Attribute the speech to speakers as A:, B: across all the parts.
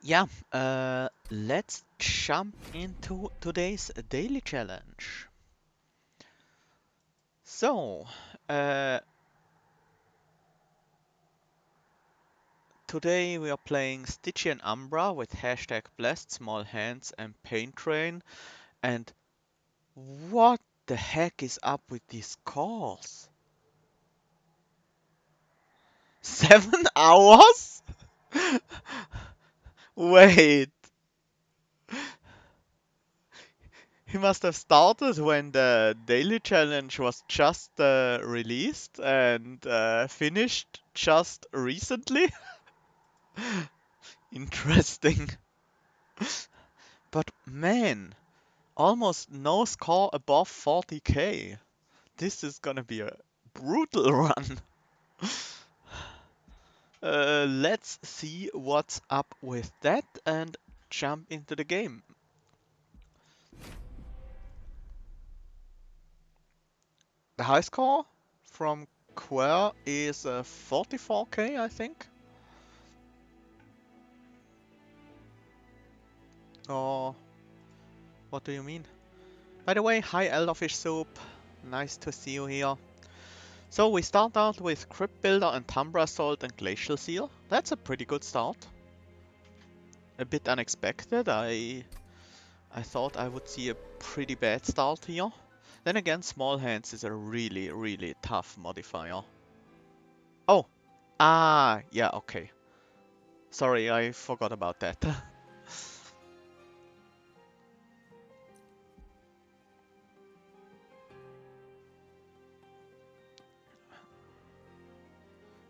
A: Yeah, let's jump into today's daily challenge. So, uh, today we are playing Stygian Umbra with hashtag blessed small hands and paint train. And what the heck is up with these calls? 7 hours? Wait, he must have started when the daily challenge was just released and finished just recently. Interesting. But man, almost no score above 40k. This is gonna be a brutal run. Let's see what's up with that and jump into the game. The high score from Quer is 44k, I think. Or what do you mean? By the way, hi Elderfish Soup. Nice to see you here. So we start out with Crypt Builder and Tumbra Salt and Glacial Seal. That's a pretty good start. A bit unexpected. I thought I would see a pretty bad start here. Then again, Small Hands is a really tough modifier. Oh! Ah, yeah, okay. Sorry, I forgot about that.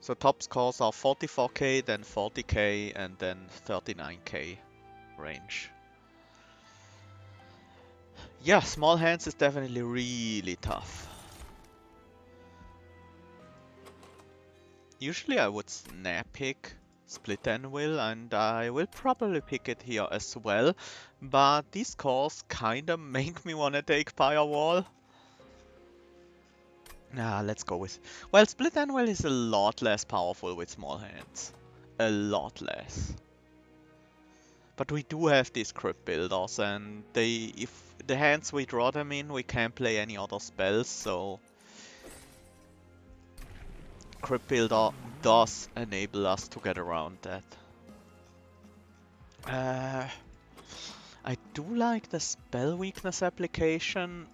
A: So top scores are 44k, then 40k, and then 39k range. Yeah, Small Hands is definitely really tough. Usually I would snap pick Split Anvil, and I will probably pick it here as well, but these calls kinda make me wanna take Firewall. Nah, let's go with... Well, Split Anvil is a lot less powerful with Small Hands. A lot less. But we do have these Crypt Builders, and if the hands we draw them in, we can't play any other spells, so Crypt Builder does enable us to get around that. I do like the spell weakness application.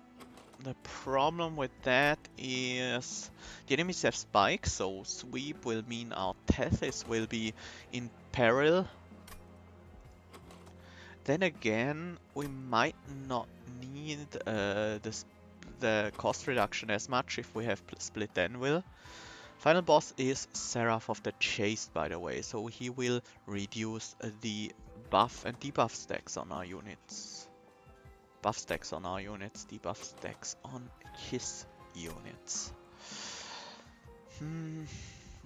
A: The problem with that is the enemies have spikes, so sweep will mean our Tethys will be in peril. Then again, we might not need the cost reduction as much if we have Split Anvil. Final boss is Seraph of the Chaste, by the way, so he will reduce the buff and debuff stacks on our units. Buff stacks on our units, debuff stacks on his units.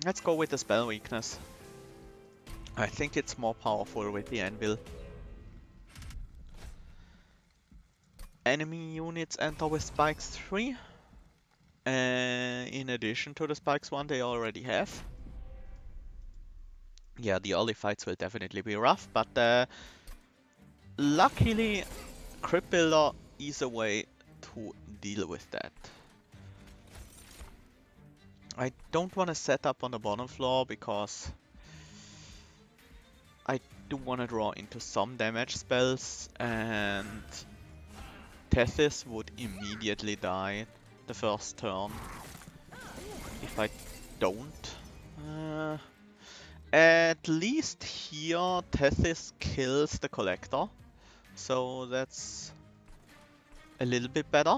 A: Let's go with the spell weakness. I think it's more powerful with the anvil. Enemy units enter with spikes 3. In addition to the spikes 1 they already have. Yeah, the early fights will definitely be rough, but luckily Crypt Builder is a way to deal with that. I don't want to set up on the bottom floor because I do want to draw into some damage spells, and Tethys would immediately die the first turn if I don't. At least here Tethys kills the Collector, so that's a little bit better.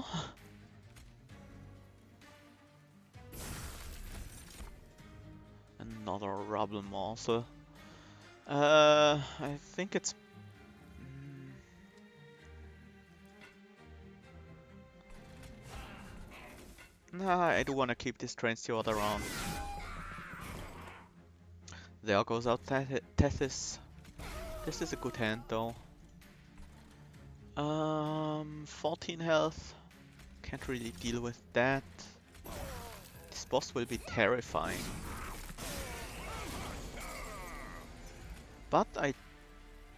A: Another Rubble Morsel. I think it's... Nah, I do want to keep this Train Steward around. There goes out Tethys. This is a good hand though. 14 health. Can't really deal with that. This boss will be terrifying. But I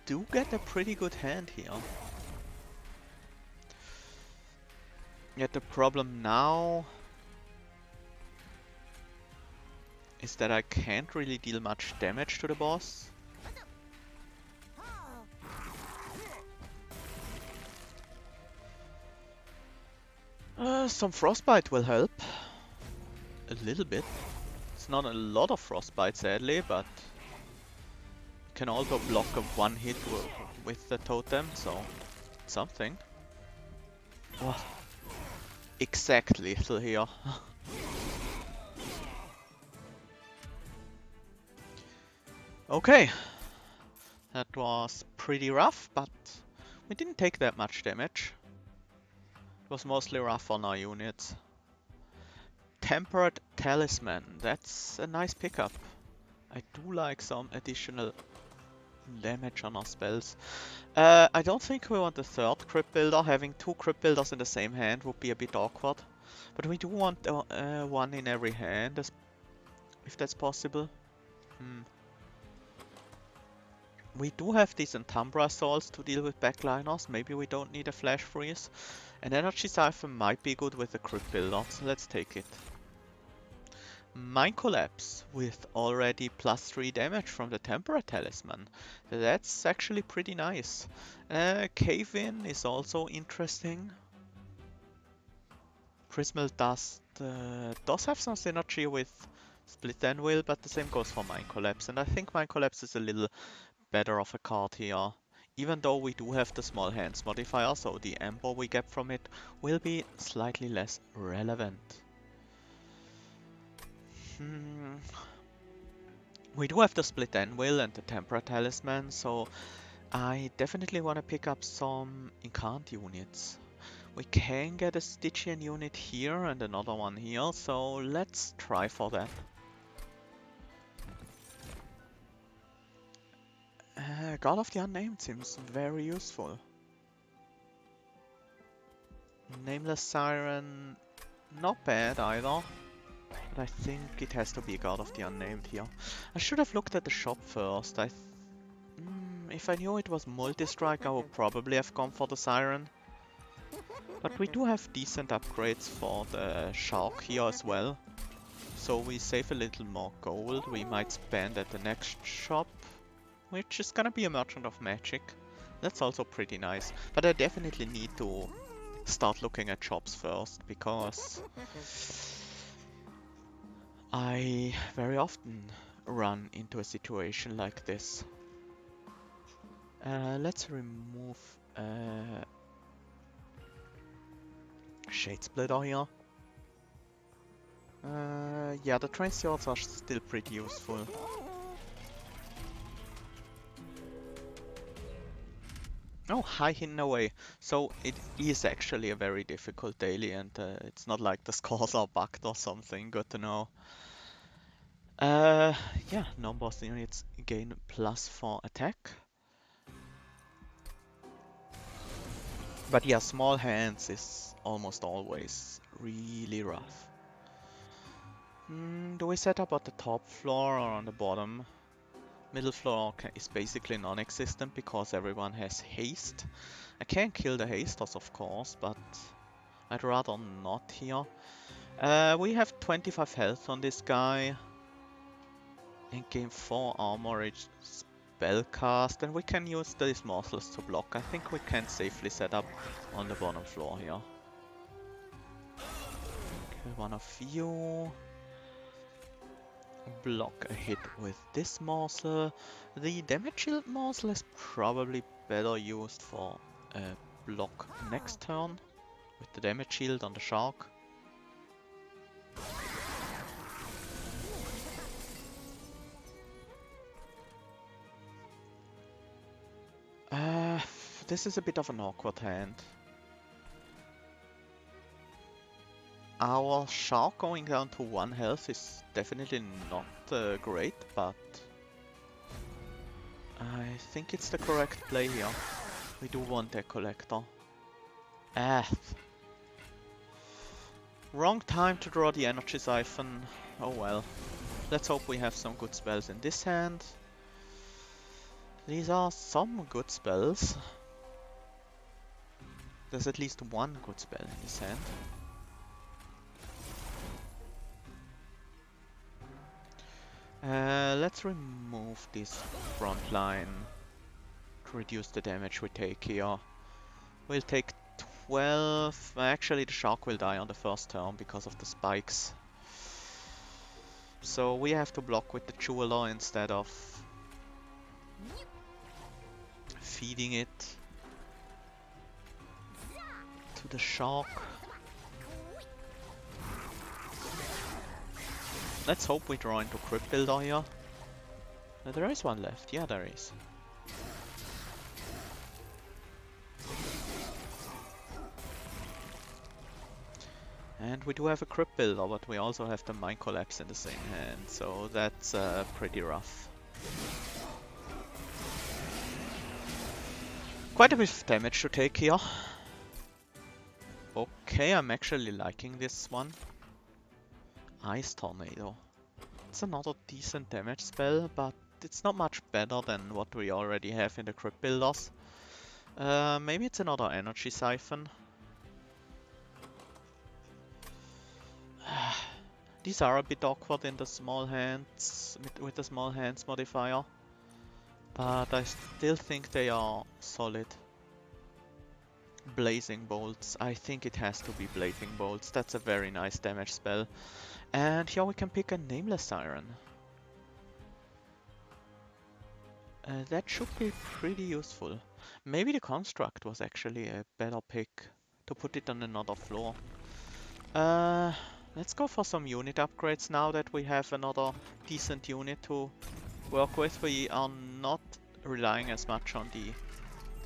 A: do get a pretty good hand here. Yet the problem now is that I can't really deal much damage to the boss. Some frostbite will help. A little bit. It's not a lot of frostbite sadly, but can also block a one hit with the totem, so something. Oh, exactly lethal here. Okay, that was pretty rough, but we didn't take that much damage. It was mostly rough on our units. Tempered Talisman, that's a nice pickup. I do like some additional damage on our spells. I don't think we want a third Crypt Builder. Having two Crypt Builders in the same hand would be a bit awkward. But we do want one in every hand, if that's possible. We do have these Umbra Souls to deal with backliners. Maybe we don't need a Flash Freeze. An Energy Siphon might be good with the Crypt Builder, so let's take it. Mind Collapse with already +3 damage from the Temperate Talisman. That's actually pretty nice. Cave-In is also interesting. Prismal Dust does have some synergy with Split Anvil, but the same goes for Mind Collapse. And I think Mind Collapse is a little better of a card here. Even though we do have the small hands modifier, so the Ember we get from it will be slightly less relevant. We do have the Split Anvil and the Temperate Talisman, so I definitely want to pick up some Incant units. We can get a Stygian unit here and another one here, so let's try for that. God of the Unnamed seems very useful. Nameless Siren, not bad either. But I think it has to be God of the Unnamed here. I should have looked at the shop first. If I knew it was multi-strike, I would probably have gone for the Siren. But we do have decent upgrades for the Shark here as well. So we save a little more gold. We might spend at the next shop, which is gonna be a Merchant of Magic. That's also pretty nice. But I definitely need to start looking at shops first, because I very often run into a situation like this. Let's remove Shade Splitter here. Yeah, the Train Swords are still pretty useful. Oh, hi, hidden away. So it is actually a very difficult daily, and it's not like the scores are bugged or something. Good to know. Yeah, non-boss units gain +4 attack. But yeah, small hands is almost always really rough. Do we set up at the top floor or on the bottom? Middle floor is basically non-existent because everyone has haste. I can kill the hasters of course, but I'd rather not here. We have 25 health on this guy. And gain 4 armor each spellcast, and we can use these morsels to block. I think we can safely set up on the bottom floor here. Kill one of you. Block a hit with this morsel. The damage shield morsel is probably better used for a block next turn with the damage shield on the shark. This is a bit of an awkward hand. Our shark going down to 1 health is definitely not great, but I think it's the correct play here. We do want a collector. Wrong time to draw the energy siphon. Oh well. Let's hope we have some good spells in this hand. These are some good spells. There's at least one good spell in his hand. Let's remove this front line to reduce the damage we take here. We'll take 12. Actually, the shark will die on the first turn because of the spikes. So we have to block with the jeweler instead of feeding it to the shark. Let's hope we draw into Crypt Builder here. There is one left. Yeah, there is. And we do have a Crypt Builder, but we also have the Mind Collapse in the same hand, so that's pretty rough. Quite a bit of damage to take here. Okay, I'm actually liking this one. Ice Tornado. It's another decent damage spell, but it's not much better than what we already have in the Crypt Builders. Maybe it's another Energy Siphon. These are a bit awkward in the small hands, with the small hands modifier. But I still think they are solid. Blazing Bolts. I think it has to be Blazing Bolts. That's a very nice damage spell. And here we can pick a Nameless Siren. That should be pretty useful. Maybe the Construct was actually a better pick to put it on another floor. Let's go for some unit upgrades now that we have another decent unit to work with. We are not relying as much on the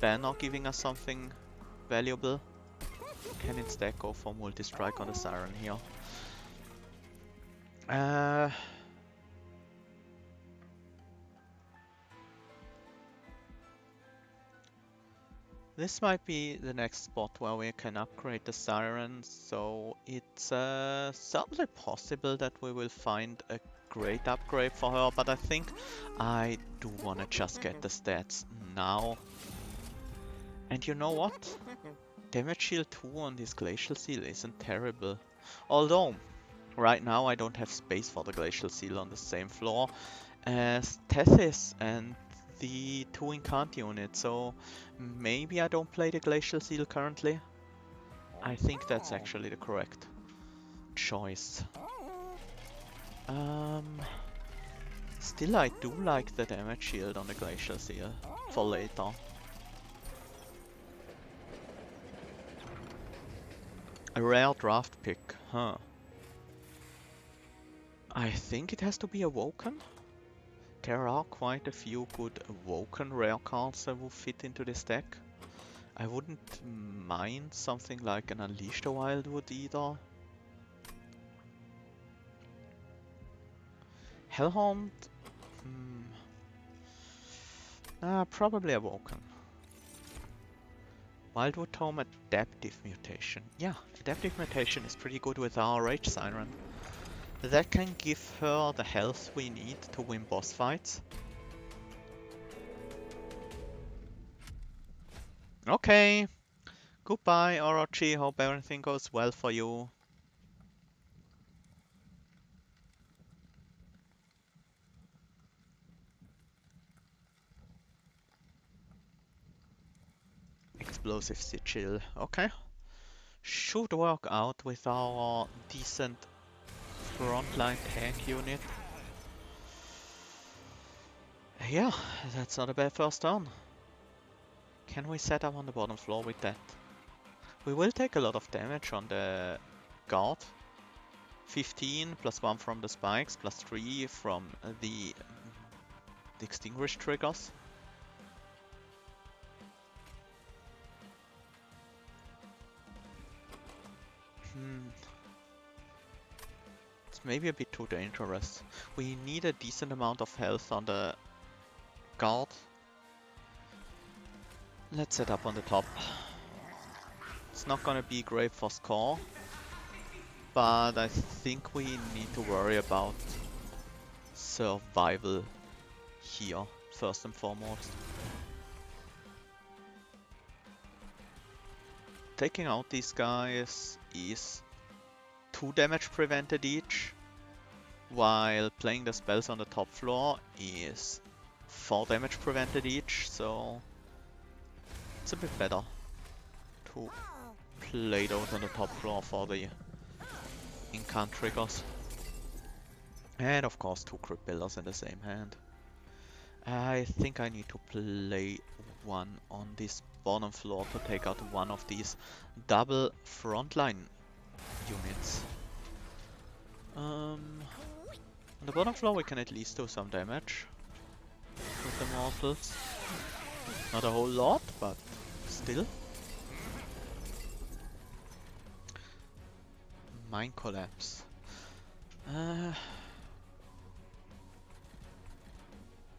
A: banner giving us something valuable. Can instead go for multi-strike on the Siren here. This might be the next spot where we can upgrade the Siren, so it's certainly possible that we will find a great upgrade for her, but I think I do want to just get the stats now. And you know what? Damage shield 2 on this Glacial Seal isn't terrible. Although, right now I don't have space for the Glacial Seal on the same floor as Tethys and the 2 Incant unit, so maybe I don't play the Glacial Seal currently. I think that's actually the correct choice. Still I do like the damage shield on the Glacial Seal for later. A rare draft pick, huh? I think it has to be Awoken. There are quite a few good Awoken rare cards that will fit into this deck. I wouldn't mind something like an Unleash the Wildwood either. Hellhound? Probably Awoken. Wildwood Tome Adaptive Mutation. Yeah, Adaptive Mutation is pretty good with our Rage Siren. That can give her the health we need to win boss fights. Okay. Goodbye, Orochi. Hope everything goes well for you. Explosive Sigil. Okay. Should work out with our decent frontline tank unit. Yeah, that's not a bad first turn. Can we set up on the bottom floor with that? We will take a lot of damage on the guard. 15 plus 1 from the spikes, plus 3 from the extinguish triggers. It's maybe a bit too dangerous. We need a decent amount of health on the guard. Let's set up on the top. It's not gonna be great for score, but I think we need to worry about survival here first and foremost. Taking out these guys is 2 damage prevented each, while playing the spells on the top floor is 4 damage prevented each, so it's a bit better to play those on the top floor for the incant triggers. And of course 2 crypt builders in the same hand. I think I need to play one on this bottom floor to take out one of these double frontline units. On the bottom floor we can at least do some damage with the mortals. Not a whole lot, but still. Mine collapse.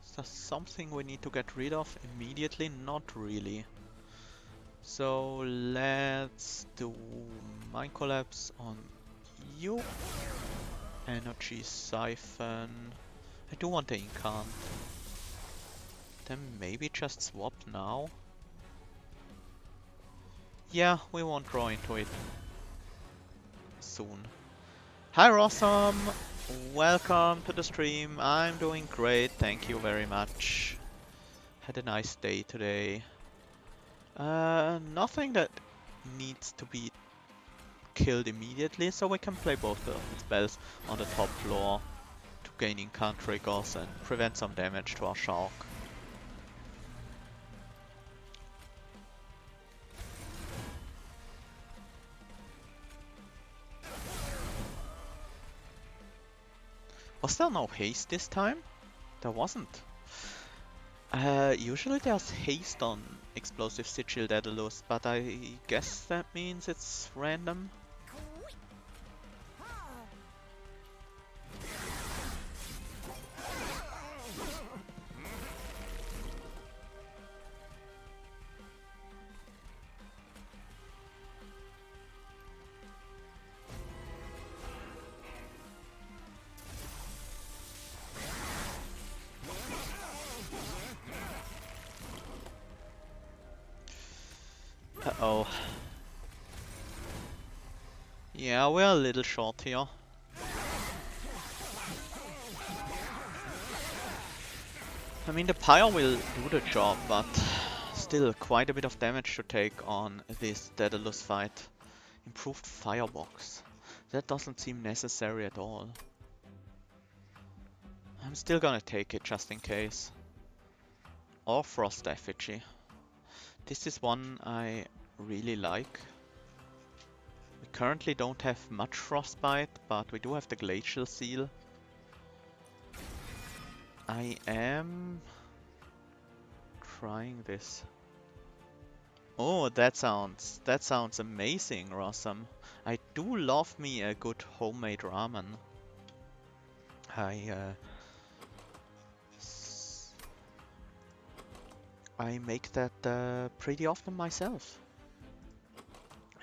A: Is there something we need to get rid of immediately? Not really. So let's do Mine Collapse on you. Energy Siphon. I do want the Incant. Then maybe just swap now. Yeah, we won't draw into it soon. Hi Rossum! Welcome to the stream. I'm doing great, thank you very much. Had a nice day today. Nothing that needs to be killed immediately, so we can play both the spells on the top floor to gain incant triggers and prevent some damage to our shark. Was there no haste this time? There wasn't. Usually there's haste on Explosive Sigil Daedalus, but I guess that means it's random. Uh-oh. Yeah, we're a little short here. I mean, the pyre will do the job, but still quite a bit of damage to take on this Daedalus fight. Improved firebox. That doesn't seem necessary at all. I'm still gonna take it just in case. Or Frost Effigy. This is one I really like. We currently don't have much Frostbite, but we do have the Glacial Seal. I am trying this. Oh, that sounds amazing, Rossum. I do love me a good homemade ramen. I make that pretty often myself.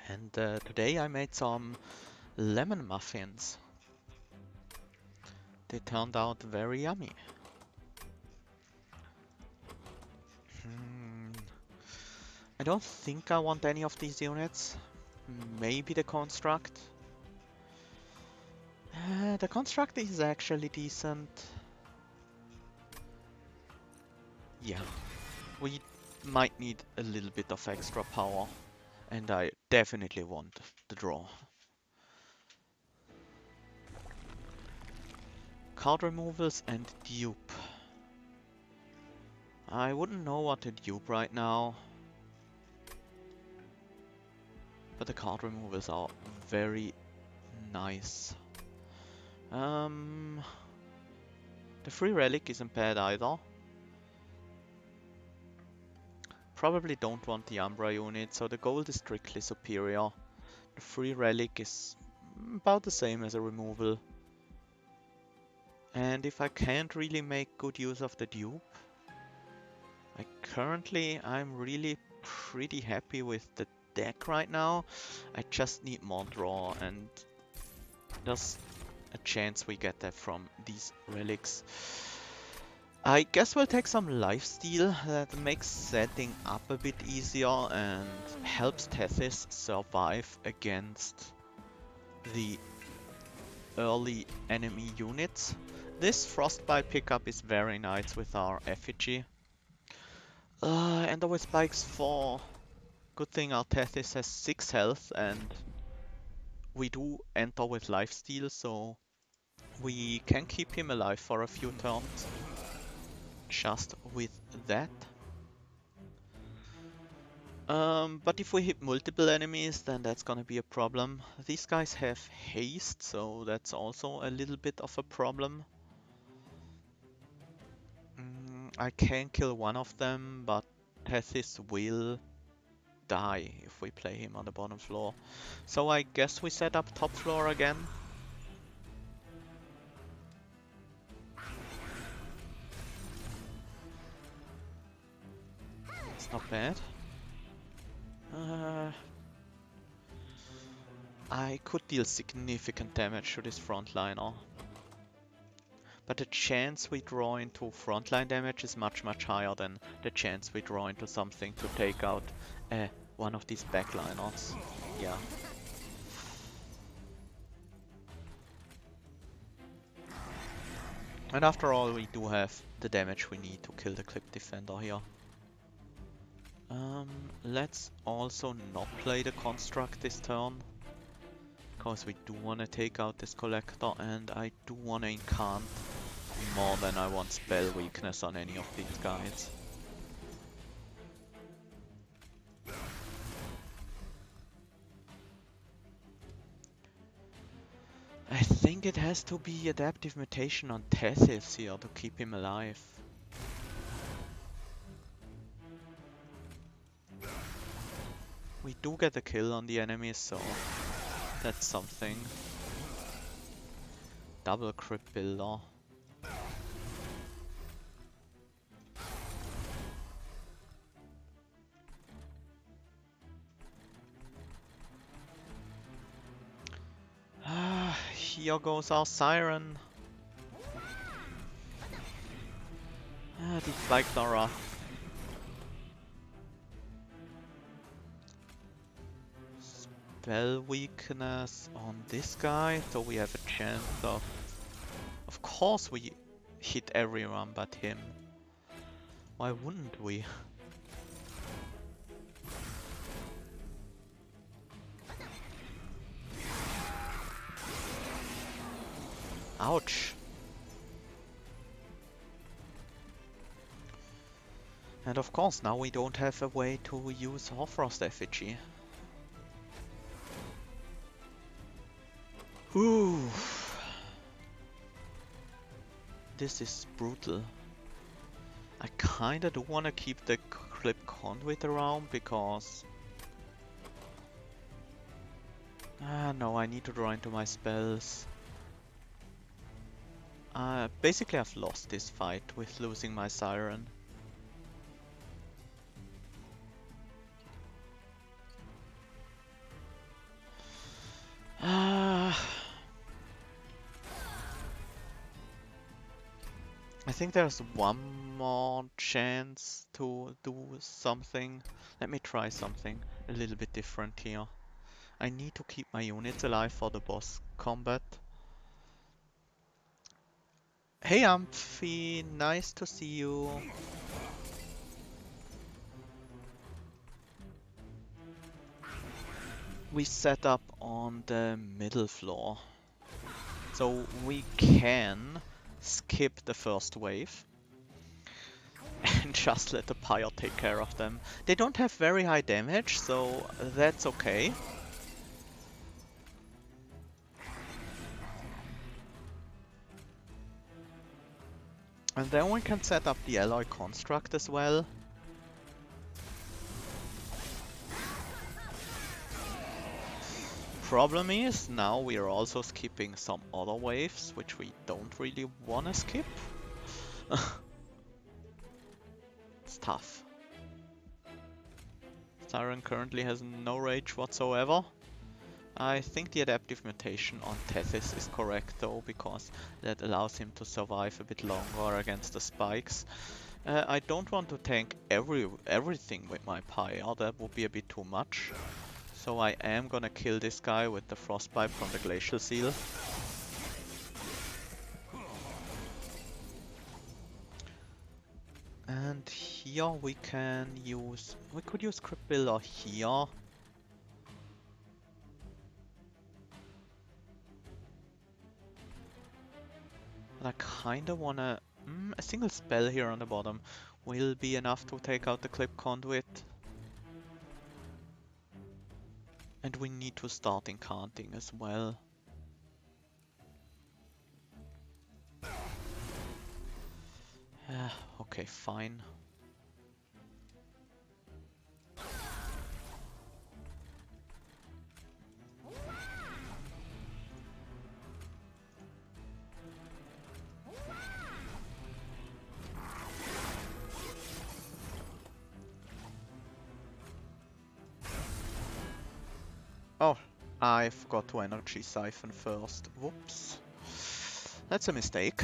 A: And today I made some lemon muffins. They turned out very yummy. I don't think I want any of these units. Maybe the construct. The construct is actually decent. Yeah, we might need a little bit of extra power. And I definitely want the draw. Card removals and dupe. I wouldn't know what to dupe right now. But the card removals are very nice. The free relic isn't bad either. Probably don't want the Umbra unit, so the gold is strictly superior. The free relic is about the same as a removal. And if I can't really make good use of the dupe, I'm really pretty happy with the deck right now. I just need more draw, and there's a chance we get that from these relics. I guess we'll take some lifesteal. That makes setting up a bit easier and helps Tethys survive against the early enemy units. This Frostbite pickup is very nice with our effigy. And with spikes 4. Good thing our Tethys has 6 health and we do enter with lifesteal, so we can keep him alive for a few turns. Just with that. But if we hit multiple enemies, then that's gonna be a problem. These guys have haste, so that's also a little bit of a problem. I can kill one of them, but Tethys will die if we play him on the bottom floor. So I guess we set up top floor again. It's not bad. I could deal significant damage to this frontliner. But the chance we draw into frontline damage is much higher than the chance we draw into something to take out one of these backliners. Yeah. And after all, we do have the damage we need to kill the Clip Defender here. Let's also not play the Construct this turn. Because we do want to take out this Collector and I do want to incant more than I want spell weakness on any of these guys. I think it has to be Adaptive Mutation on Tethys here to keep him alive. We do get a kill on the enemies, so that's something. Double Crypt Builder. Here goes our Siren. Deflect Nora. Spell weakness on this guy, so we have a chance of... Of course we hit everyone but him. Why wouldn't we? Ouch. And of course now we don't have a way to use Hoarfrost Effigy. Ooh. This is brutal. I kinda do wanna keep the Clip Conduit around because... no, I need to draw into my spells. Basically I've lost this fight with losing my Siren. I think there's one more chance to do something. Let me try something a little bit different here. I need to keep my units alive for the boss combat. Hey Amphi, nice to see you. We set up on the middle floor. So we can skip the first wave and just let the pyre take care of them. They don't have very high damage, so that's okay. And then we can set up the alloy construct as well. Problem is, now we are also skipping some other waves, which we don't really want to skip. It's tough. Siren currently has no rage whatsoever. I think the adaptive mutation on Tethys is correct though, because that allows him to survive a bit longer against the spikes. I don't want to tank everything with my Pyre, that would be a bit too much. So I am gonna kill this guy with the Frostbite from the Glacial Seal. And here we could use Crypt Builder here. But I kinda wanna... a single spell here on the bottom will be enough to take out the Clip Conduit. And we need to start incanting as well. Okay, fine. Oh, I forgot to energy siphon first. Whoops. That's a mistake.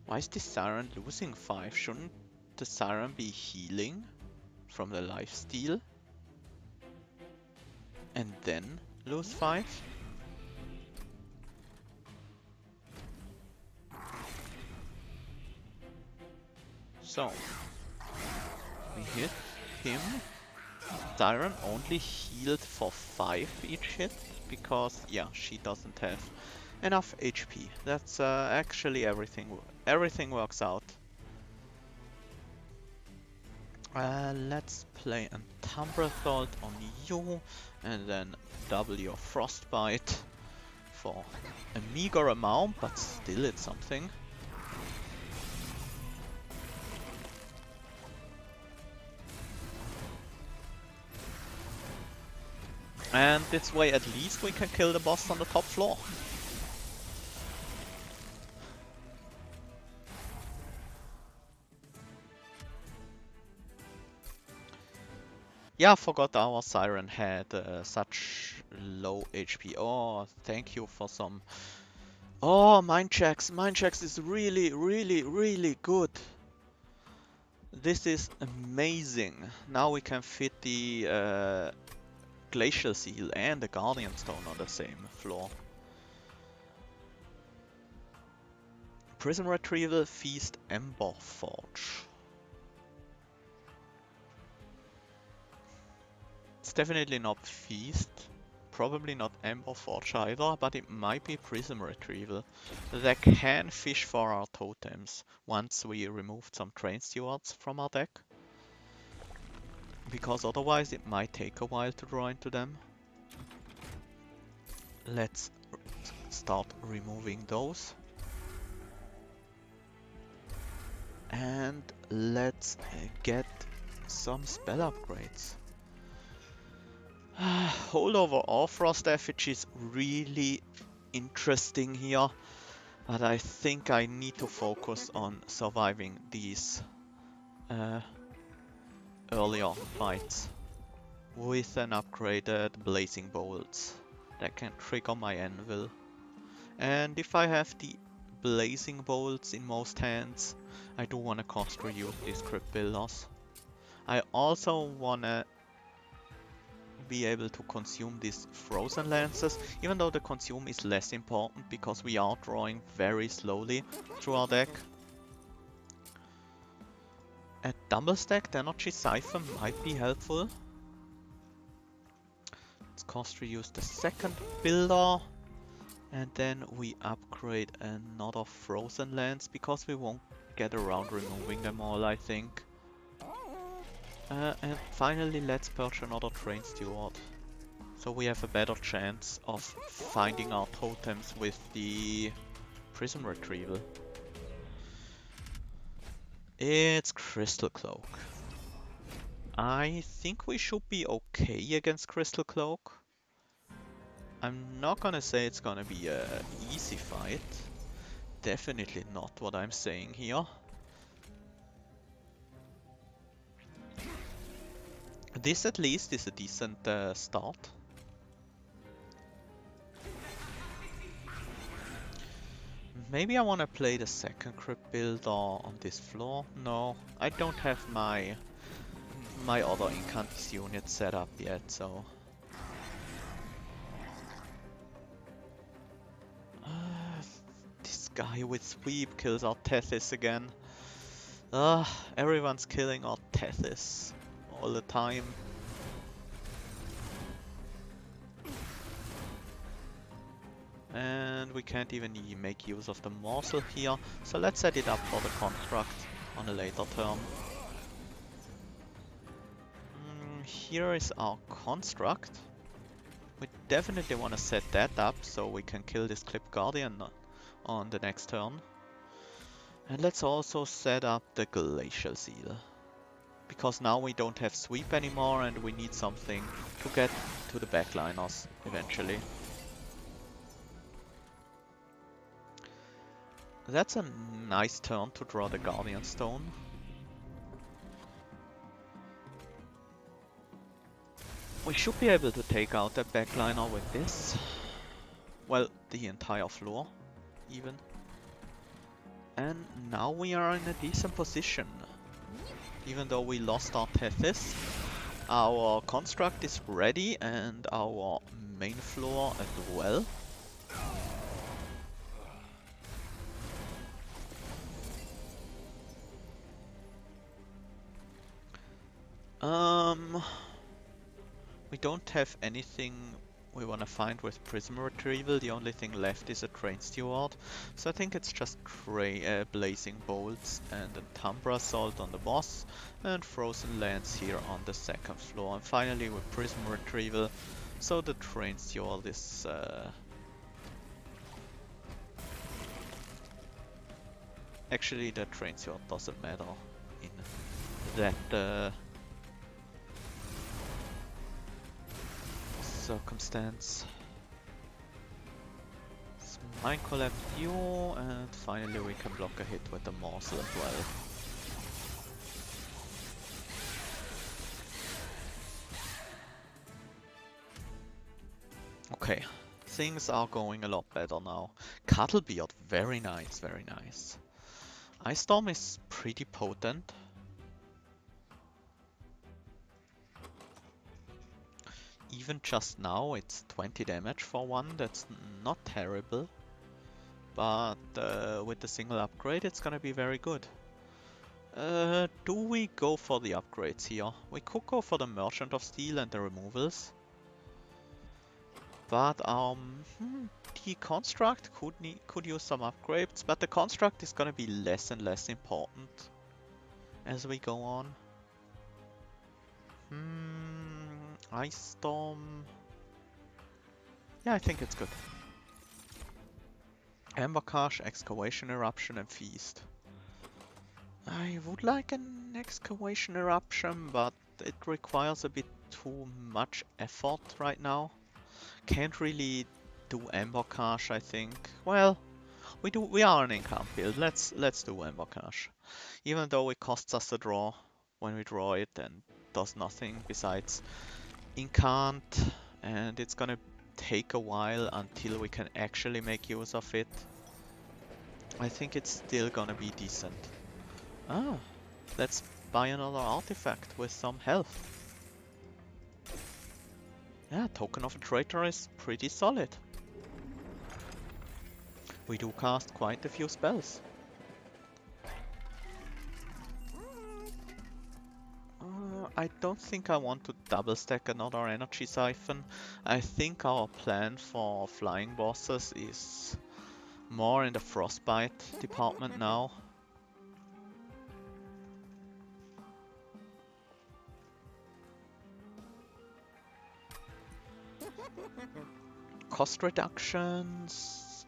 A: Why is this Siren losing 5? Shouldn't the Siren be healing from the lifesteal? And then lose 5? So, we hit him. Siren only healed for 5 each hit, because, yeah, she doesn't have enough HP. That's actually everything works out. Let's play a Umbra Assault on you, and then double your Frostbite for a meager amount, but still it's something. And this way at least we can kill the boss on the top floor. Yeah, I forgot our Siren had such low HP. Oh, thank you for some... Oh, Mind Checks! Mind Checks is really, really, really good. This is amazing. Now we can fit the Glacial Seal and the Guardian Stone on the same floor. Prison Retrieval, Feast, Ember Forge. It's definitely not Feast, probably not Ember Forge either, but it might be Prism Retrieval. They can fish for our totems once we removed some Train Stewards from our deck, because otherwise it might take a while to draw into them. Let's start removing those. And let's get some spell upgrades. Holdover or Frost Effigy is really interesting here, but I think I need to focus on surviving these earlier fights with an upgraded Blazing Bolts that can trigger my Anvil. And if I have the Blazing Bolts in most hands, I do want to cost reuse these Crypt Builders. I also want to be able to consume these Frozen Lances, even though the consume is less important because we are drawing very slowly through our deck. At double stack, the Energy Siphon might be helpful. Let's cost reuse the second builder, and then we upgrade another Frozen Lands because we won't get around removing them all, I think. And finally, let's purge another Train Steward, so we have a better chance of finding our totems with the Prism Retrieval. It's Crystal Cloak. I think we should be okay against Crystal Cloak. I'm not gonna say it's gonna be a easy fight. Definitely not what I'm saying here. This at least is a decent start. Maybe I want to play the second crypt builder on this floor. No, I don't have my other Incantus unit set up yet, so... This guy with sweep kills our Tethys again. Everyone's killing our Tethys all the time. And we can't even make use of the morsel here, so let's set it up for the construct on a later turn. Here is our construct. We definitely want to set that up so we can kill this Clip Guardian on the next turn. And let's also set up the Glacial Seal. Because now we don't have sweep anymore and we need something to get to the backliners eventually. That's a nice turn to draw the Guardian Stone. We should be able to take out the backliner with this. Well, the entire floor, even. And now we are in a decent position. Even though we lost our Tethys, our construct is ready and our main floor as well. We don't have anything we want to find with Prism Retrieval. The only thing left is a Train Steward. So I think it's just Blazing Bolts and a Umbra Assault on the boss and Frozen Lands here on the second floor. And finally with Prism Retrieval, so the Train Steward is... Actually the Train Steward doesn't matter in that circumstance. Mind Collapse you, and finally we can block a hit with the morsel as well. Okay, things are going a lot better now. Cuddlebeard, very nice, very nice. Ice Storm is pretty potent. Even just now it's 20 damage for one, that's not terrible. But with the single upgrade it's gonna be very good. Do we go for the upgrades here? We could go for the Merchant of Steel and the removals. But the construct could use some upgrades, but the construct is gonna be less and less important as we go on. Ice Storm. Yeah, I think it's good. Ambercash, Excavation Eruption and Feast. I would like an Excavation Eruption, but it requires a bit too much effort right now. Can't really do Ambercash, I think. Well, we are an income build. Let's do Ambercash. Even though it costs us a draw when we draw it and does nothing besides incant, and it's gonna take a while until we can actually make use of it. I think it's still gonna be decent. Ah, let's buy another artifact with some health. Yeah, Token of a Traitor is pretty solid. We do cast quite a few spells. I don't think I want to double stack another Energy Siphon. I think our plan for flying bosses is more in the Frostbite department now. Cost reductions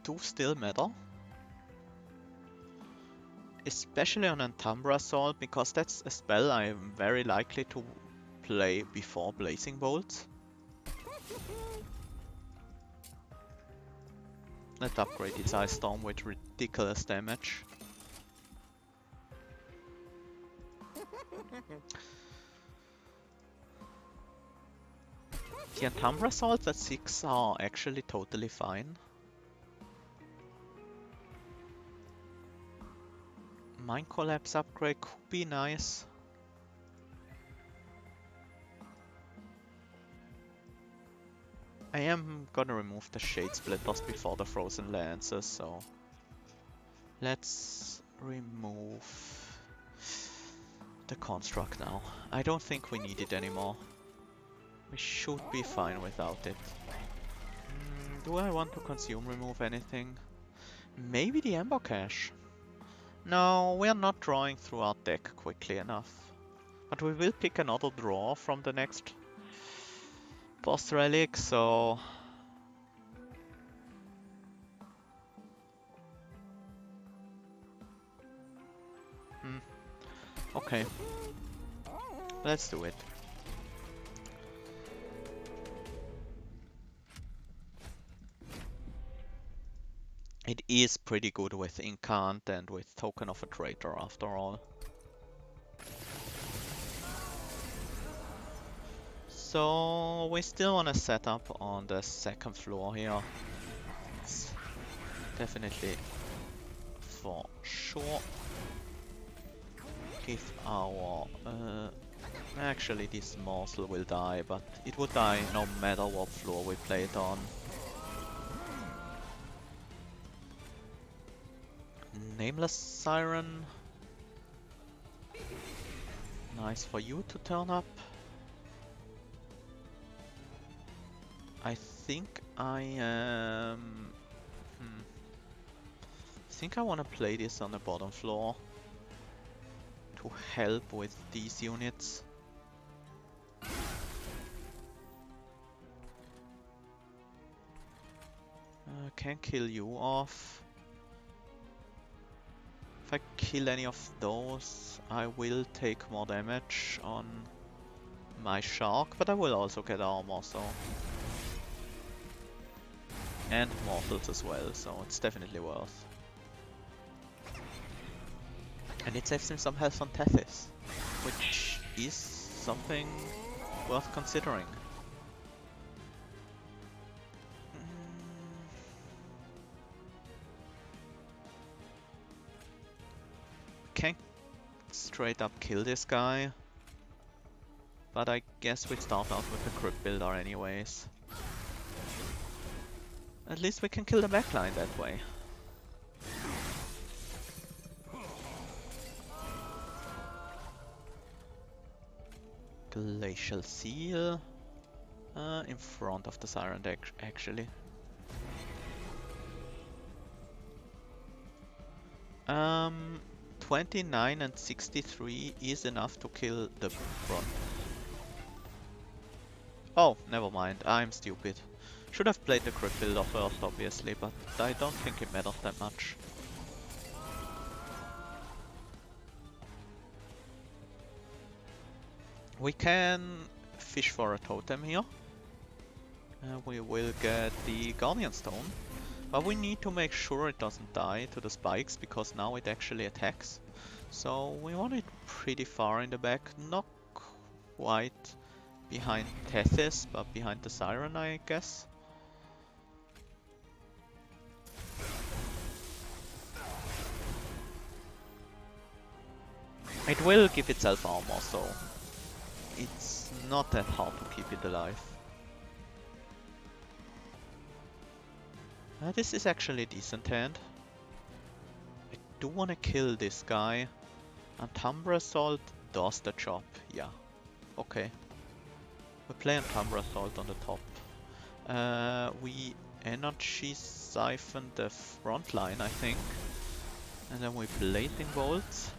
A: do still matter. Especially on Umbra Assault, because that's a spell I am very likely to play before Blazing Bolts. Let's upgrade its Ice Storm with ridiculous damage. The Umbra Assaults at 6 are actually totally fine. Mine Collapse upgrade could be nice. I am gonna remove the Shade Splitters before the Frozen Lances, so let's remove the Construct now. I don't think we need it anymore. We should be fine without it. Do I want to consume remove anything? Maybe the Ember Cache. No, we are not drawing through our deck quickly enough. But we will pick another draw from the next boss relic, so... Okay. Let's do it. It is pretty good with Incant and with Token of a Traitor after all. So we still want to set up on the second floor here. It's definitely for sure give our... actually this morsel will die, but it would die no matter what floor we play it on. Nameless Siren. Nice for you to turn up. I think I am... I think I want to play this on the bottom floor to help with these units. Can kill you off. If I kill any of those, I will take more damage on my shark, but I will also get armor, so... And mortals as well, so it's definitely worth. And it saves him some health on Tethys, which is something worth considering. Can't straight up kill this guy, but I guess we start out with the Crypt Builder anyways. At least we can kill the backline that way. Glacial Seal in front of the Siren deck actually. 29 and 63 is enough to kill the front. Oh, never mind, I'm stupid. Should have played the Crypt Builder first, obviously, but I don't think it matters that much. We can fish for a totem here. We will get the Guardian Stone, but we need to make sure it doesn't die to the spikes, because now it actually attacks. So we want it pretty far in the back, not quite behind Tethys, but behind the Siren, I guess. It will give itself armor, so it's not that hard to keep it alive. This is actually a decent hand. I do want to kill this guy. And Umbra Assault does the job. Yeah. Okay. We play Umbra Assault on the top. We Energy Siphon the front line, I think. And then we Blazing Bolt.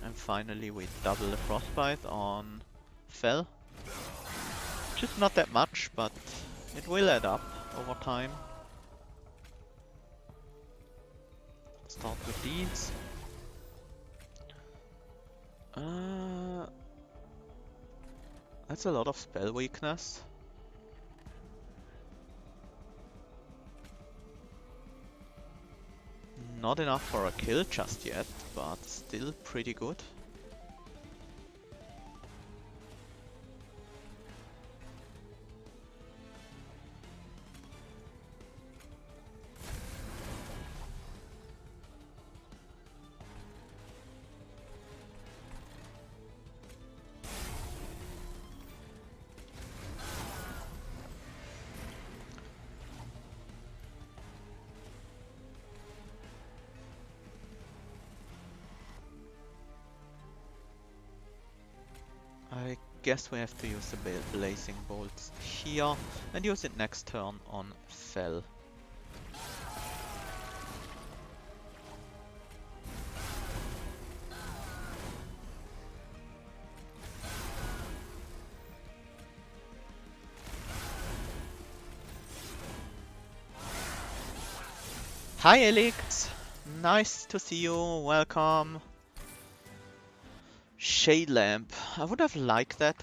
A: And finally we double the Frostbite on Fell. Just not that much, but it will add up over time. Start with these. That's a lot of spell weakness. Not enough for a kill just yet, but still pretty good. I guess we have to use the blazing bolts here and use it next turn on Fell. Hi Elix! Nice to see you, welcome! Shade lamp. I would have liked that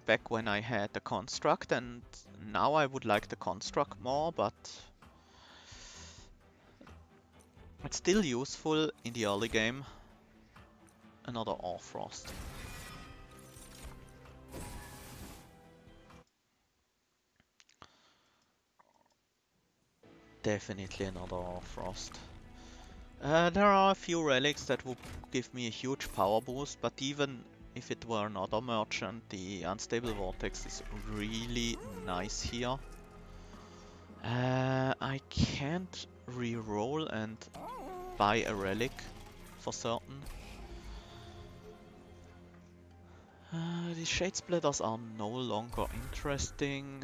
A: back when I had the construct, and now I would like the construct more, but it's still useful in the early game. Another Ore Frost. Definitely another Ore Frost. There are a few relics that would give me a huge power boost, but even if it were another merchant, the Unstable Vortex is really nice here. I can't re-roll and buy a relic for certain. The Shade Splitters are no longer interesting.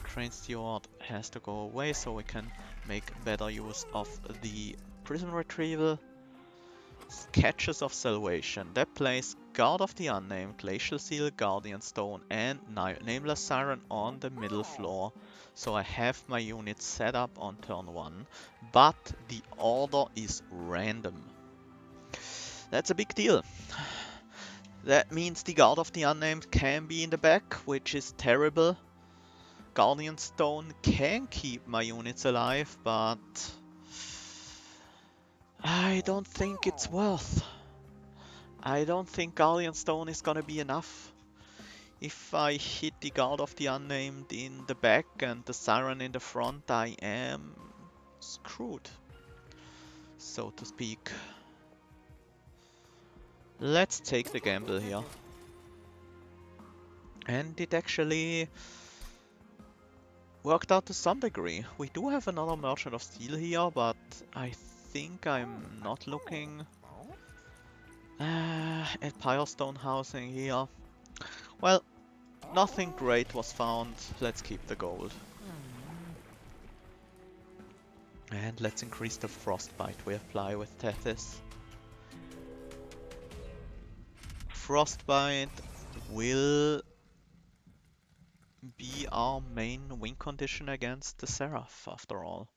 A: Train Steward has to go away so we can make better use of the Prison Retrieval. Sketches of Salvation. That plays Guard of the Unnamed, Glacial Seal, Guardian Stone and Nameless Siren on the middle floor. So I have my units set up on turn 1, but the order is random. That's a big deal. That means the Guard of the Unnamed can be in the back, which is terrible. Guardian Stone can keep my units alive, but I don't think it's worth. I don't think Guardian Stone is gonna be enough. If I hit the Guard of the Unnamed in the back and the Siren in the front, I am screwed, so to speak. Let's take the gamble here. And it actually worked out to some degree. We do have another Merchant of Steel here, but I think I'm not looking at Pyrestone housing here. Well, nothing great was found. Let's keep the gold. And let's increase the frostbite we apply with Tethys. Frostbite will be our main win condition against the Seraph, after all.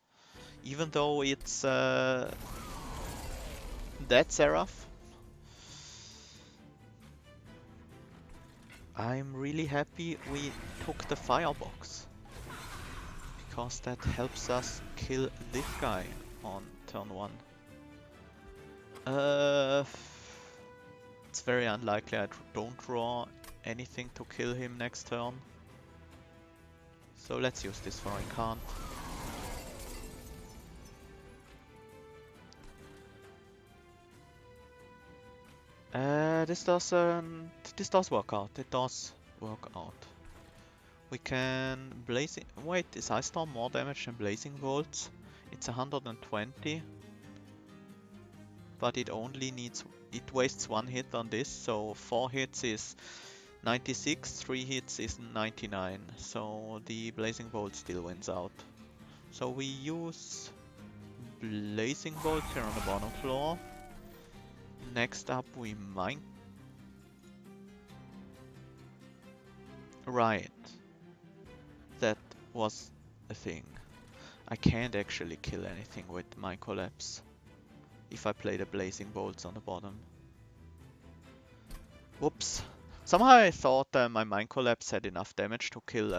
A: Even though it's that Seraph, I'm really happy we took the firebox, because that helps us kill this guy on turn 1. It's very unlikely I don't draw anything to kill him next turn. So let's use this for Incant. This does work out. It does work out. We can blazing. Wait, is Ice Storm more damage than Blazing Bolts? It's 120, but it only needs. It wastes 1 hit on this, so 4 hits is 96, 3 hits is 99. So the Blazing Bolt still wins out. So we use Blazing Bolt here on the bottom floor. Next up we mine. Right. That was a thing. I can't actually kill anything with Mine Collapse if I play the Blazing Bolts on the bottom. Whoops. Somehow I thought my Mine Collapse had enough damage to kill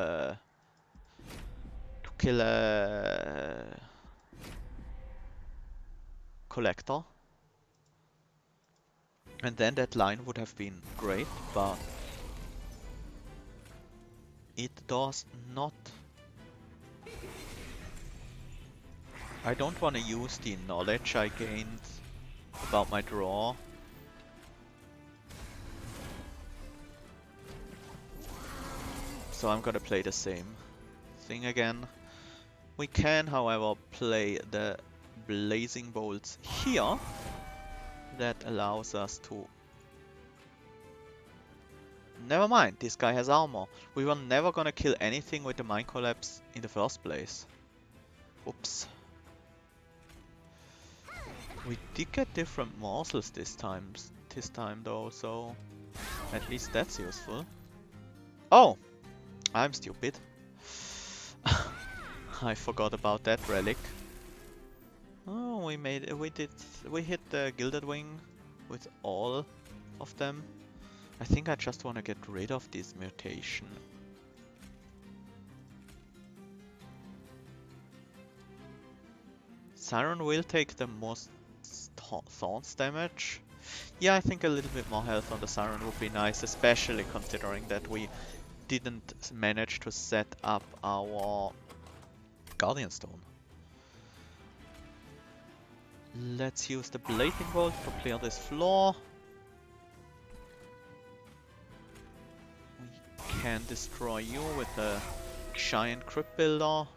A: collector. And then that line would have been great, but it does not. I don't want to use the knowledge I gained about my draw. So I'm gonna play the same thing again. We can, however, play the Blazing Bolts here. That allows us to... Never mind, this guy has armor. We were never gonna kill anything with the Mind Collapse in the first place. Oops. We did get different morsels this time though, so at least that's useful. Oh! I'm stupid. I forgot about that relic. Oh, we hit the Gilded Wing with all of them. I think I just want to get rid of this mutation. Siren will take the most thorns damage. Yeah, I think a little bit more health on the Siren would be nice, especially considering that we didn't manage to set up our Guardian Stone. Let's use the Blazing Bolt to clear this floor. We can destroy you with a giant Crypt Builder.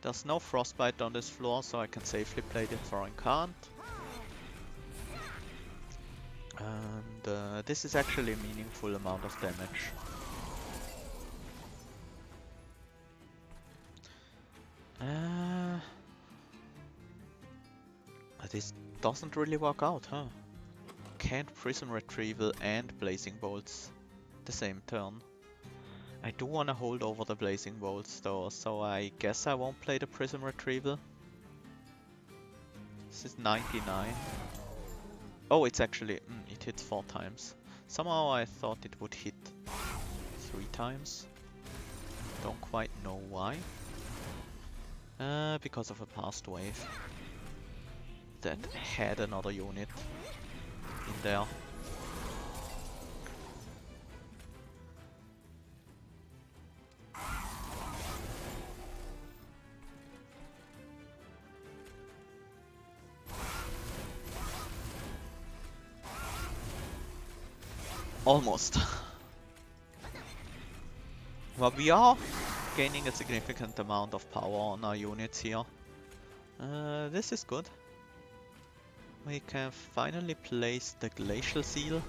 A: There's no Frostbite on this floor, so I can safely play the Foreign Can't. And this is actually a meaningful amount of damage. This doesn't really work out, huh? Can't Prism Retrieval and Blazing Bolts the same turn. I do want to hold over the Blazing Bolts though, so I guess I won't play the Prism Retrieval. This is 99. Oh, it's actually... it hits 4 times. Somehow I thought it would hit 3 times. Don't quite know why. Because of a past wave that had another unit in there. Almost. Well, we are gaining a significant amount of power on our units here. This is good. We can finally place the Glacial Seal.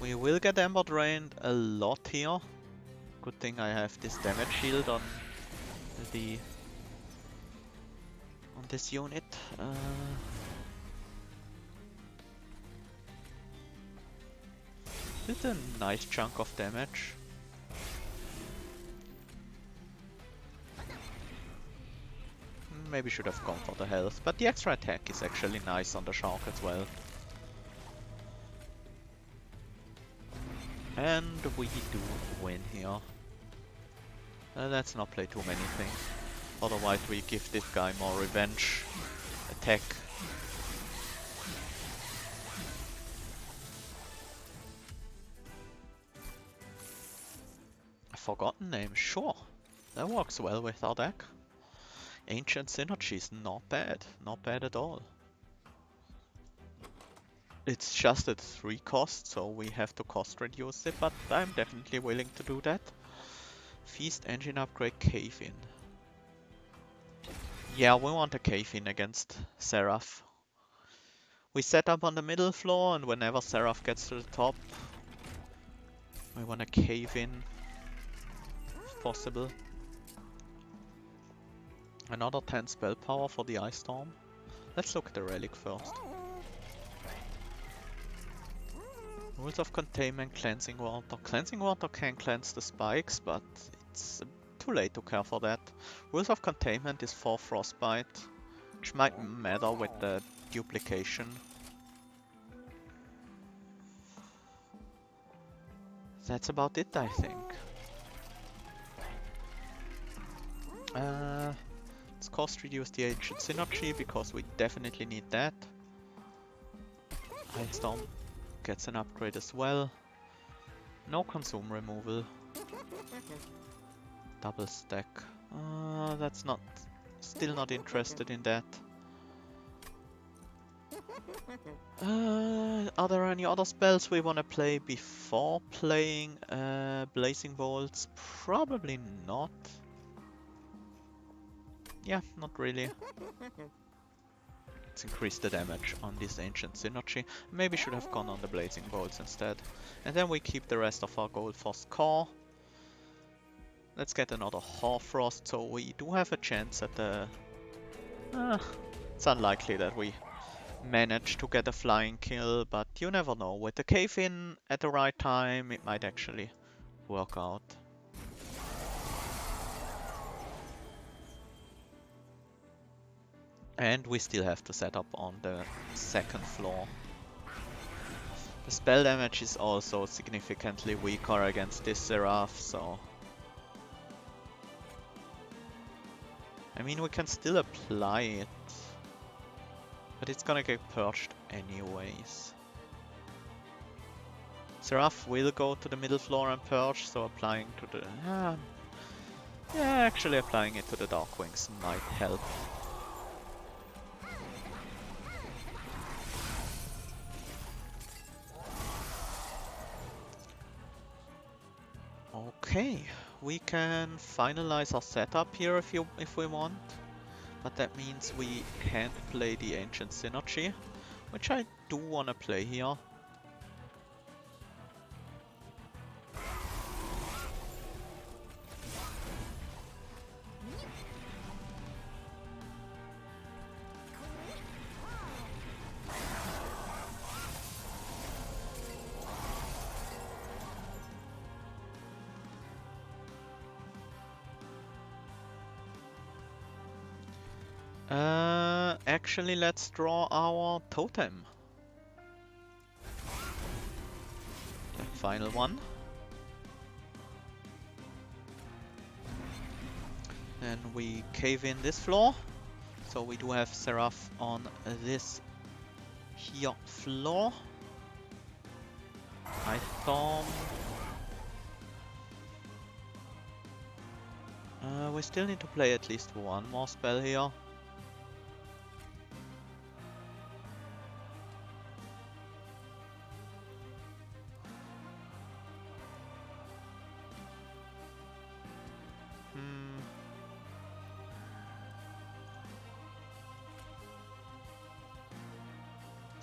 A: We will get Ember Drained a lot here. Good thing I have this damage shield on this unit. It's a nice chunk of damage. Maybe should have gone for the health, but the extra attack is actually nice on the shark as well. And we do win here. Let's not play too many things, otherwise we give this guy more revenge attack. A forgotten name, sure, that works well with our deck. Ancient Synergies, not bad at all. It's just at 3 cost, so we have to cost reduce it, but I'm definitely willing to do that. Feast, Engine Upgrade, Cave In. Yeah, we want a Cave In against Seraph. We set up on the middle floor, and whenever Seraph gets to the top, we want to cave in, if possible. Another 10 spell power for the Ice Storm. Let's look at the relic first. Rules of Containment, Cleansing Water. Cleansing Water can cleanse the spikes, but it's too late to care for that. Rules of Containment is 4 Frostbite, which might matter with the duplication. That's about it, I think. Let's cost reduce the ancient synergy because we definitely need that. Storm gets an upgrade as well. No consume removal. Double stack. That's not... Still not interested in that. Are there any other spells we want to play before playing Blazing Bolts? Probably not. Yeah, not really. Let's increase the damage on this Ancient Synergy. Maybe should have gone on the Blazing Bolts instead. And then we keep the rest of our gold for Score. Let's get another Hoarfrost, so we do have a chance at the... it's unlikely that we manage to get a flying kill, but you never know. With the cave-in at the right time, it might actually work out. And we still have to set up on the second floor. The spell damage is also significantly weaker against this Seraph, so... I mean, we can still apply it, but it's gonna get purged anyways. Seraph will go to the middle floor and purge, so applying to the... yeah, actually applying it to the Dark Wings might help. Okay, we can finalize our setup here if we want, but that means we can't play the Ancient Synergy, which I do want to play here. Actually, let's draw our totem. The final one. Then we cave in this floor. So we do have Seraph on this here floor. I Storm. We still need to play at least one more spell here.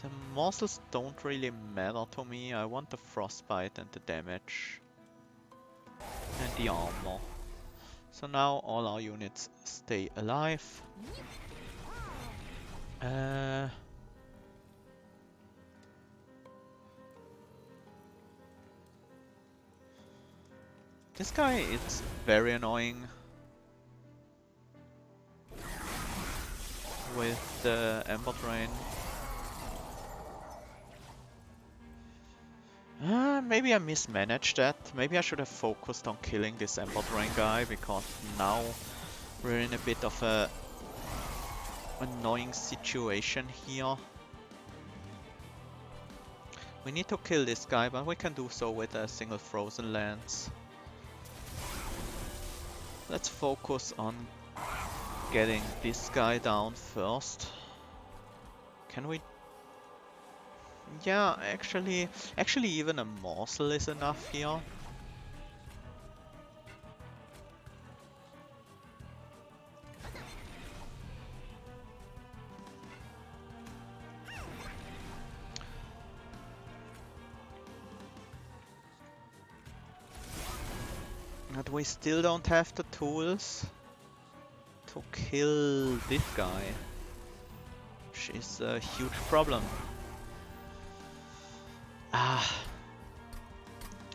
A: The morsels don't really matter to me. I want the frostbite and the damage. And the armor. So now all our units stay alive. This guy is very annoying with the Ember Drain. Maybe I mismanaged that. Maybe I should have focused on killing this Ember Drain guy, because now we're in a bit of a annoying situation here. We need to kill this guy, but we can do so with a single Frozen Lance. Let's focus on getting this guy down first. Can we... Yeah, actually even a morsel is enough here. But we still don't have the tools to kill this guy, which is a huge problem.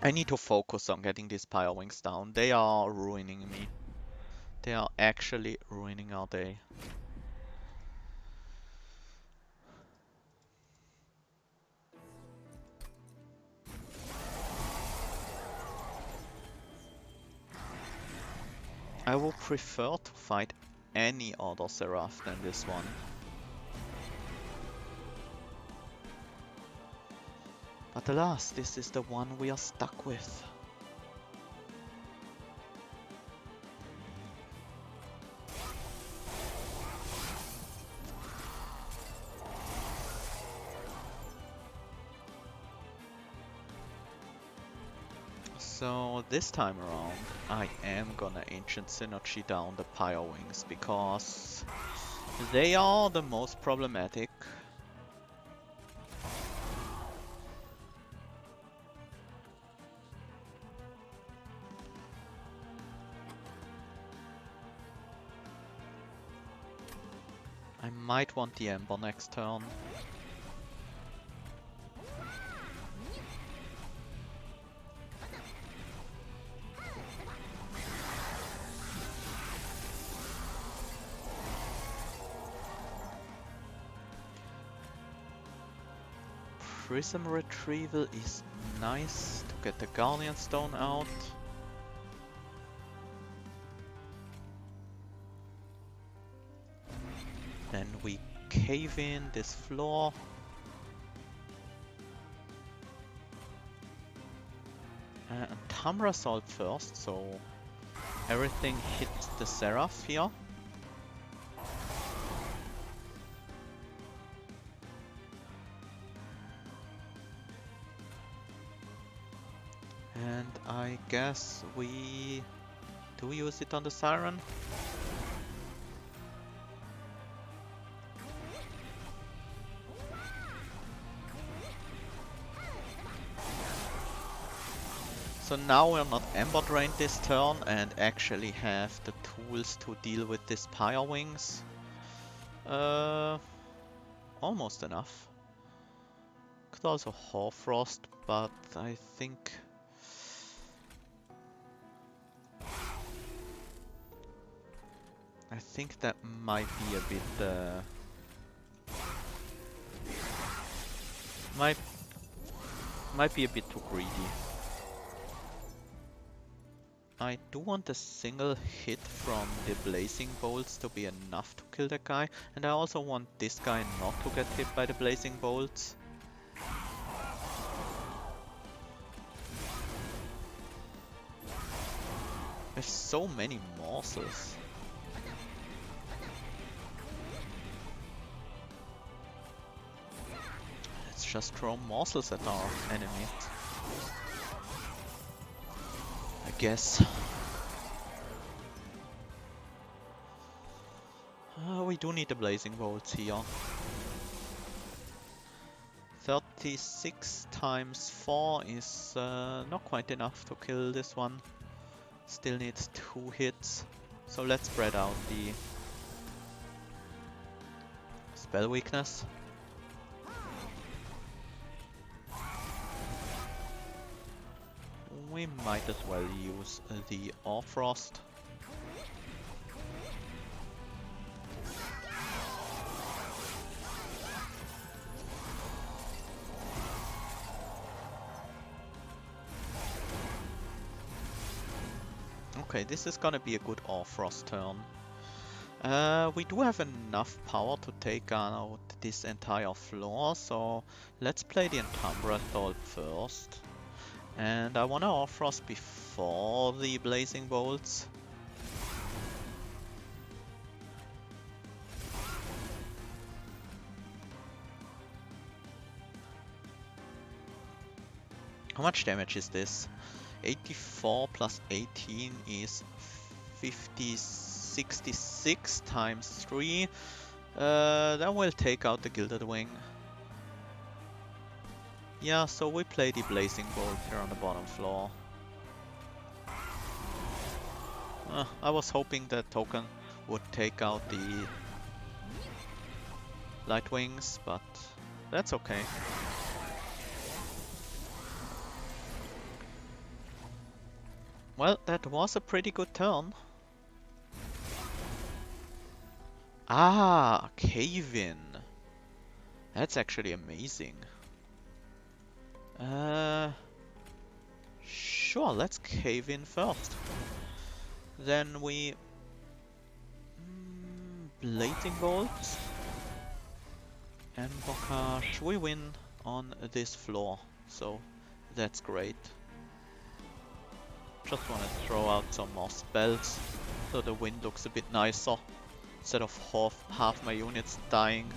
A: I need to focus on getting these Pyre Wings down. They are ruining me. They are actually ruining our day. I would prefer to fight any other Seraph than this one. But alas, this is the one we are stuck with. So this time around, I am gonna Ancient Synergy down the Pyre Wings because they are the most problematic. I might want the Ember next turn. Prism Retrieval is nice to get the Guardian Stone out. Then we cave in this floor. And Umbra Assault first, so everything hits the Seraph here. And I guess we do use it on the Siren. So now we're not Ember Drained this turn and actually have the tools to deal with this Pyre Wings. Almost enough. Could also Hoarfrost, but I think that might be a bit might be a bit too greedy. I do want a single hit from the Blazing Bolts to be enough to kill that guy, and I also want this guy not to get hit by the Blazing Bolts. There's so many morsels. Let's just throw morsels at our enemies. I guess. We do need the Blazing Bolts here. 36 times 4 is not quite enough to kill this one. Still needs 2 hits. So let's spread out the spell weakness. We might as well use the Hoarfrost. Okay, this is gonna be a good Hoarfrost turn. We do have enough power to take out this entire floor, so let's play the Umbra Assault first. And I want to Hoarfrost before the Blazing Bolts. How much damage is this? 84 plus 18 is 66 times 3. That will take out the Gilded Wing. Yeah, so we play the Blazing Bolt here on the bottom floor. I was hoping that token would take out the Light Wings, but that's okay. Well, that was a pretty good turn. Ah, cave in. That's actually amazing. Sure, let's cave in first. Then we... Blazing Bolt and Bocage. We win on this floor, so that's great. Just want to throw out some more spells so the win looks a bit nicer instead of half my units dying.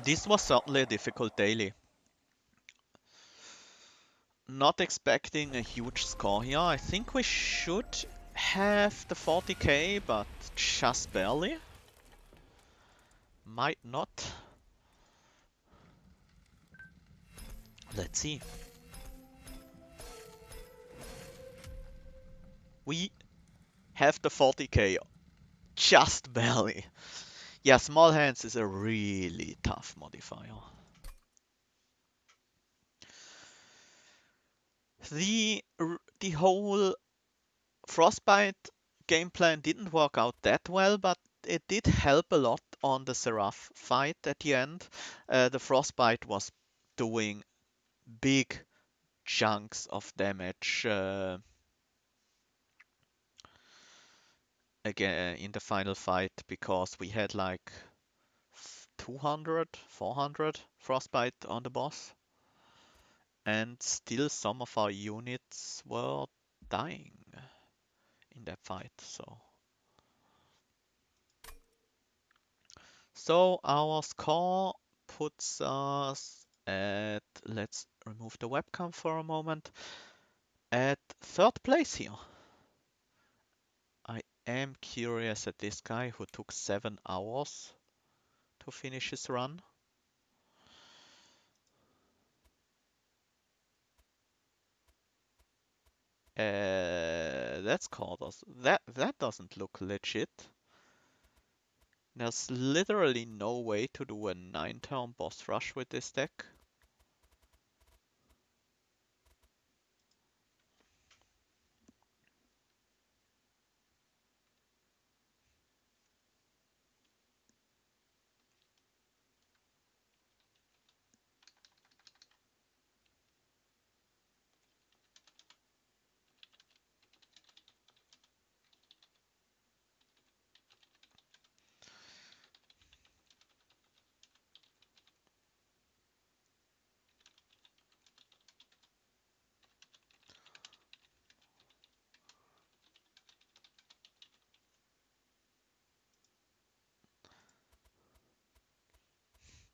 A: This was certainly a difficult daily. Not expecting a huge score here. I think we should have the 40k, but just barely. Might not. Let's see. We have the 40k, just barely. Yeah, small hands is a really tough modifier. The whole Frostbite game plan didn't work out that well, but it did help a lot on the Seraph fight at the end. The Frostbite was doing big chunks of damage again in the final fight because we had like 200, 400 Frostbite on the boss, and still some of our units were dying in that fight. So our score puts us at, let's remove the webcam for a moment, at third place here. I am curious at this guy who took 7 hours to finish his run. That's called us. That doesn't look legit. There's literally no way to do a 9-turn boss rush with this deck.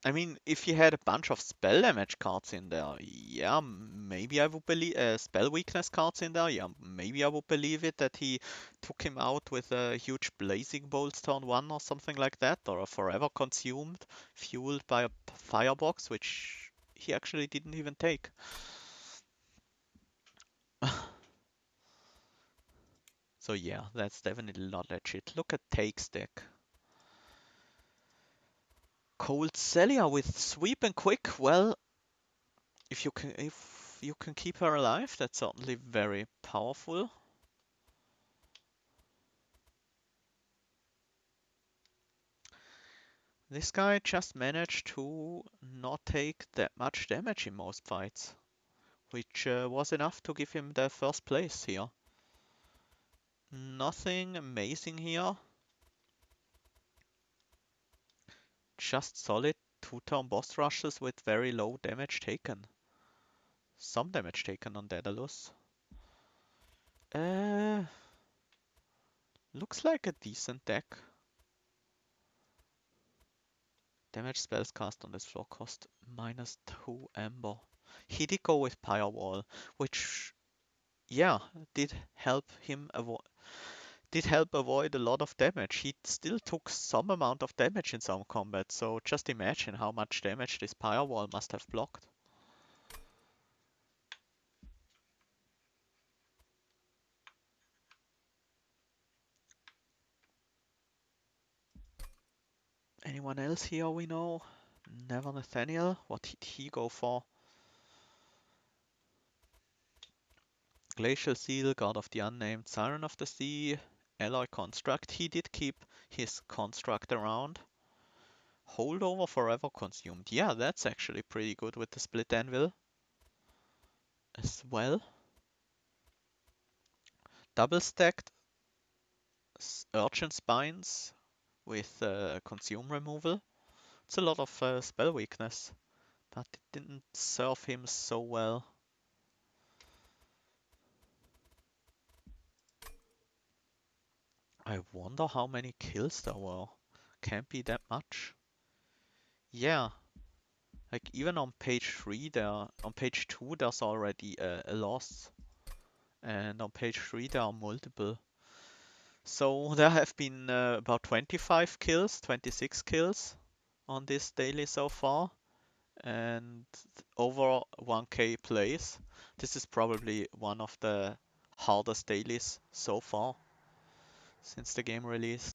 A: I mean, if you had a bunch of spell damage cards in there, yeah, maybe I would believe spell weakness cards in there. Yeah, maybe I would believe it that he took him out with a huge blazing bolts turn 1 or something like that, or a forever consumed, fueled by a firebox, which he actually didn't even take. So yeah, that's definitely not legit. Look at Take's deck. Cold Celia with sweep and quick. Well, if you can keep her alive, that's certainly very powerful. This guy just managed to not take that much damage in most fights, which was enough to give him the first place here. Nothing amazing here. Just solid 2-turn boss rushes with very low damage taken. Some damage taken on Daedalus. Looks like a decent deck. Damage spells cast on this floor cost -2 Amber. He did go with Firewall, which, yeah, did help avoid a lot of damage. He still took some amount of damage in some combat, so just imagine how much damage this Firewall must have blocked. Anyone else here we know? Never Nathaniel. What did he go for? Glacial Seal, God of the Unnamed, Siren of the Sea, Alloy Construct. He did keep his construct around. Holdover forever consumed. Yeah, that's actually pretty good with the split anvil as well. Double stacked urchin spines with consume removal. It's a lot of spell weakness, but it didn't serve him so well. I wonder how many kills there were. Can't be that much. Yeah, like even on page 3 there, on page 2 there's already a loss. And on page 3 there are multiple. So there have been about 25 kills, 26 kills on this daily so far. And over 1k plays. This is probably one of the hardest dailies so far since the game release.